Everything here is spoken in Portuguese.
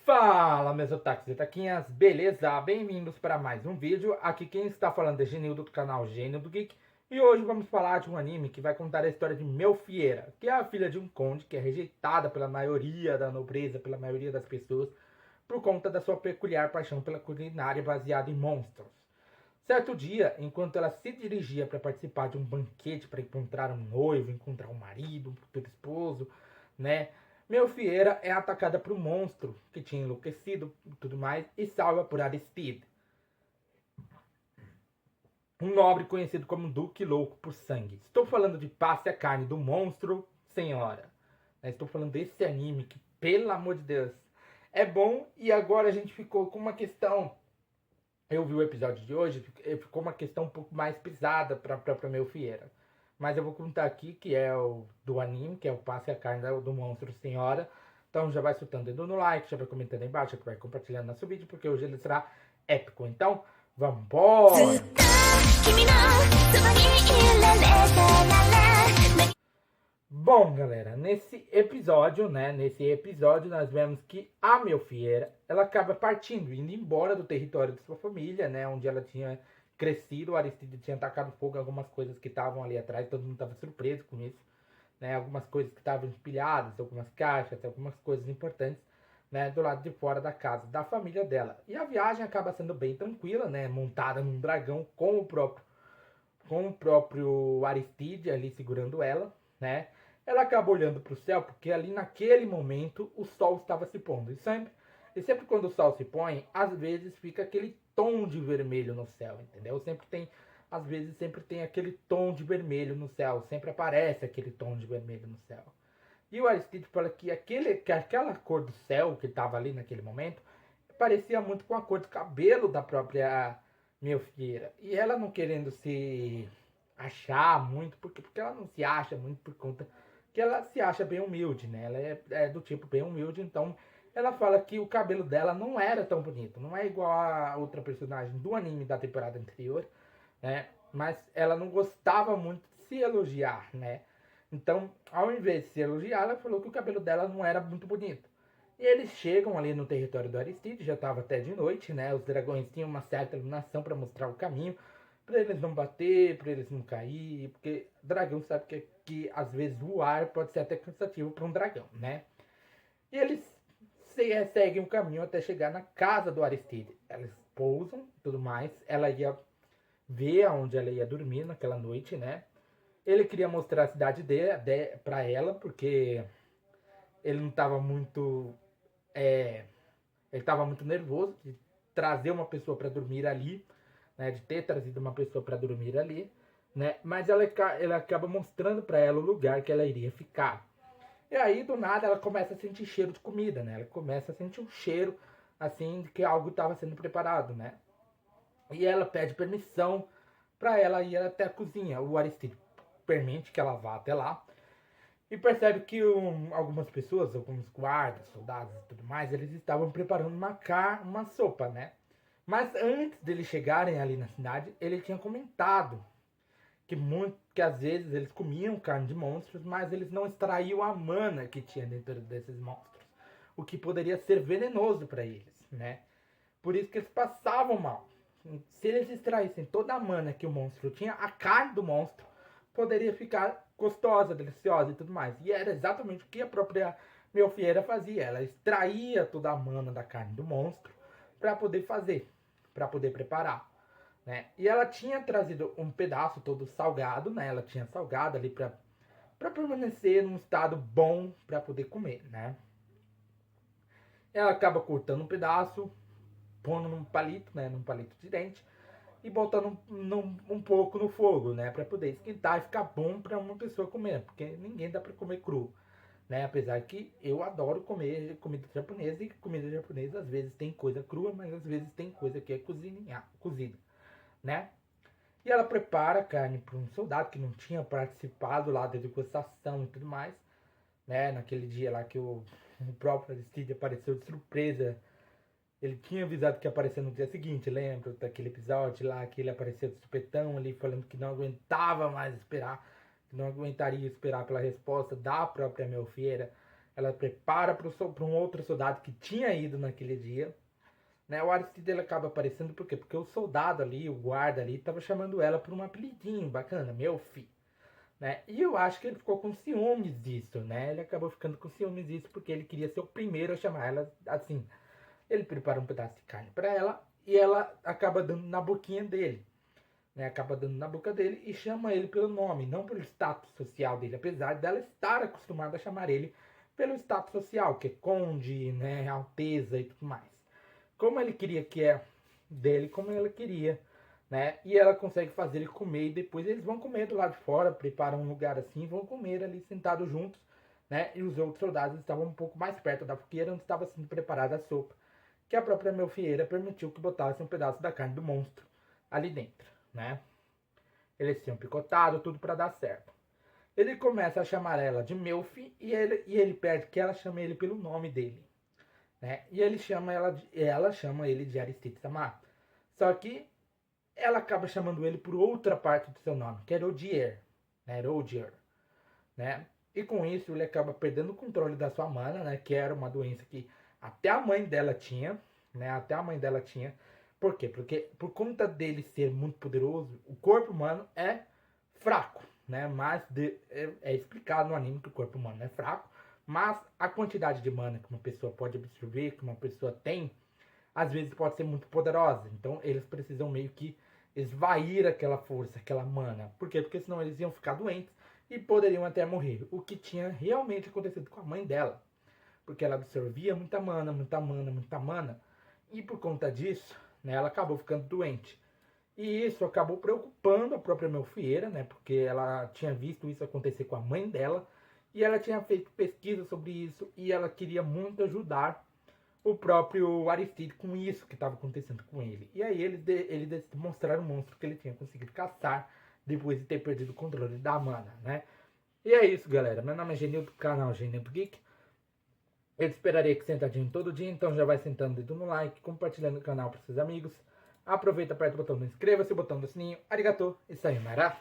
Fala, meus otakus e taquinhas, beleza? Bem-vindos para mais um vídeo. Aqui quem está falando é Genildo do canal Gênio do Geek. E hoje vamos falar de um anime que vai contar a história de Melfiera, que é a filha de um conde que é rejeitada pela maioria da nobreza, pela maioria das pessoas, por conta da sua peculiar paixão pela culinária baseada em monstros. Certo dia, enquanto ela se dirigia para participar de um banquete para encontrar um noivo, encontrar um marido, um futuro esposo, né? Melfiera é atacada por um monstro que tinha enlouquecido e tudo mais e salva por Aristide, um nobre conhecido como Duque Louco por Sangue. Estou falando de Passe a Carne do Monstro, senhora. Estou falando desse anime que, pelo amor de Deus, é bom. E agora a gente ficou com uma questão. Eu vi o episódio de hoje, ficou uma questão um pouco mais pesada para Melfiera. Mas eu vou contar aqui que é o do anime, que é o Passe a Carne do Monstro Senhora. Então já vai soltando dedo no like, já vai comentando aí embaixo, já vai compartilhando nosso vídeo, porque hoje ele será épico. Então, vambora! Bom, galera, nesse episódio nós vemos que a Melfiera, ela acaba partindo, indo embora do território de sua família, né, onde ela tinha crescido. O Aristide tinha tacado fogo em algumas coisas que estavam ali atrás, todo mundo estava surpreso com isso, né, algumas coisas que estavam empilhadas, algumas caixas, algumas coisas importantes, né, do lado de fora da casa da família dela. E a viagem acaba sendo bem tranquila, né, montada num dragão com o próprio Aristide ali segurando ela, né? Ela acaba olhando para o céu porque ali naquele momento o sol estava se pondo. E sempre quando o sol se põe, às vezes fica aquele tom de vermelho no céu, entendeu? Às vezes sempre tem aquele tom de vermelho no céu, sempre aparece aquele tom de vermelho no céu. E o Aristide fala que aquela cor do céu que estava ali naquele momento parecia muito com a cor do cabelo da própria Melfiera. E ela não querendo se achar muito, porque ela não se acha muito por conta que ela se acha bem humilde, né? Ela é do tipo bem humilde, então ela fala que o cabelo dela não era tão bonito, não é igual a outra personagem do anime da temporada anterior, né? Mas ela não gostava muito de se elogiar, né? Então, ao invés de se elogiar, ela falou que o cabelo dela não era muito bonito. E eles chegam ali no território do Aristide, já estava até de noite, né? Os dragões tinham uma certa iluminação para mostrar o caminho, para eles não bater, para eles não cair, porque dragão sabe que às vezes voar pode ser até cansativo para um dragão, né? E eles seguem o caminho até chegar na casa do Aristide. Eles pousam e tudo mais. Ela ia ver aonde ela ia dormir naquela noite, né? Ele queria mostrar a cidade dele para ela, porque ele não estava muito ele estava muito nervoso de trazer uma pessoa para dormir ali, né, de ter trazido uma pessoa para dormir ali, né, mas ela acaba mostrando para ela o lugar que ela iria ficar. E aí, do nada, ela começa a sentir cheiro de comida, né, ela começa a sentir um cheiro, assim, de que algo estava sendo preparado, né, e ela pede permissão para ela ir até a cozinha. O Aristide permite que ela vá até lá, e percebe que algumas pessoas, alguns guardas, soldados e tudo mais, eles estavam preparando uma sopa, né? Mas antes deles chegarem ali na cidade, ele tinha comentado que às vezes eles comiam carne de monstros, mas eles não extraíam a mana que tinha dentro desses monstros, o que poderia ser venenoso para eles, né? Por isso que eles passavam mal. Se eles extraíssem toda a mana que o monstro tinha, a carne do monstro poderia ficar gostosa, deliciosa e tudo mais. E era exatamente o que a própria Melfiera fazia. Ela extraía toda a mana da carne do monstro para poder fazer, para poder preparar, né? E ela tinha trazido um pedaço todo salgado, né? Ela tinha salgado ali para permanecer num estado bom para poder comer, né? Ela acaba cortando um pedaço, pondo num palito, né? Num palito de dente, e botando um pouco no fogo, né, para poder esquentar e ficar bom para uma pessoa comer, porque ninguém dá para comer cru, né? Apesar que eu adoro comer comida japonesa, e comida japonesa às vezes tem coisa crua, mas às vezes tem coisa que é cozida, né? E ela prepara a carne para um soldado que não tinha participado lá da degustação e tudo mais, né? Naquele dia lá que o próprio Aristide apareceu de surpresa. Ele tinha avisado que ia aparecer no dia seguinte, lembra daquele episódio lá que ele apareceu de supetão ali falando que não aguentava mais esperar, que não aguentaria esperar pela resposta da própria Melfiera. ela prepara para um outro soldado que tinha ido naquele dia. Né? O Aristide ele acaba aparecendo por quê? Porque o soldado ali, o guarda ali, tava chamando ela por um apelidinho bacana, meu filho. Né? E eu acho que ele ficou com ciúmes disso, né? Ele acabou ficando com ciúmes disso porque ele queria ser o primeiro a chamar ela assim. Ele prepara um pedaço de carne para ela e ela acaba dando na boquinha dele. Né? Acaba dando na boca dele e chama ele pelo nome, não pelo status social dele, apesar dela estar acostumada a chamar ele pelo status social, que é conde, né, alteza e tudo mais. Como ele queria que é dele, como ela queria, né? E ela consegue fazer ele comer e depois eles vão comer do lado de fora, preparam um lugar assim, vão comer ali sentados juntos, né? E os outros soldados estavam um pouco mais perto da fogueira onde estava sendo preparada a sopa, que a própria Melfieira permitiu que botasse um pedaço da carne do monstro ali dentro, né? Eles tinham picotado tudo para dar certo. Ele começa a chamar ela de Melfi e ele pede que ela chame ele pelo nome dele, né? E ela chama ele de Aristide Samar. Só que ela acaba chamando ele por outra parte do seu nome, que é Rodier, né? Rodier, né? E com isso ele acaba perdendo o controle da sua mana, né? Que era uma doença que até a mãe dela tinha, né? Até a mãe dela tinha. Por quê? Porque por conta dele ser muito poderoso, o corpo humano é fraco, né? É explicado no anime que o corpo humano é fraco, mas a quantidade de mana que uma pessoa pode absorver, que uma pessoa tem, às vezes pode ser muito poderosa. Então eles precisam meio que esvair aquela força, aquela mana. Por quê? Porque senão eles iam ficar doentes e poderiam até morrer. O que tinha realmente acontecido com a mãe dela. Porque ela absorvia muita mana, muita mana, muita mana. E por conta disso, né, ela acabou ficando doente. E isso acabou preocupando a própria Melfieira, né? Porque ela tinha visto isso acontecer com a mãe dela. E ela tinha feito pesquisa sobre isso. E ela queria muito ajudar o próprio Aristide com isso que estava acontecendo com ele. E aí ele decidiu mostrar o monstro que ele tinha conseguido caçar depois de ter perdido o controle da mana, né? E é isso, galera. Meu nome é Genildo, do canal Genildo Geek. Eu esperaria que sentadinho todo dia, então já vai sentando dedo no like, compartilhando o canal para seus amigos. Aproveita, aperta o botão do inscreva-se, o botão do sininho. Arigatou e sayonara.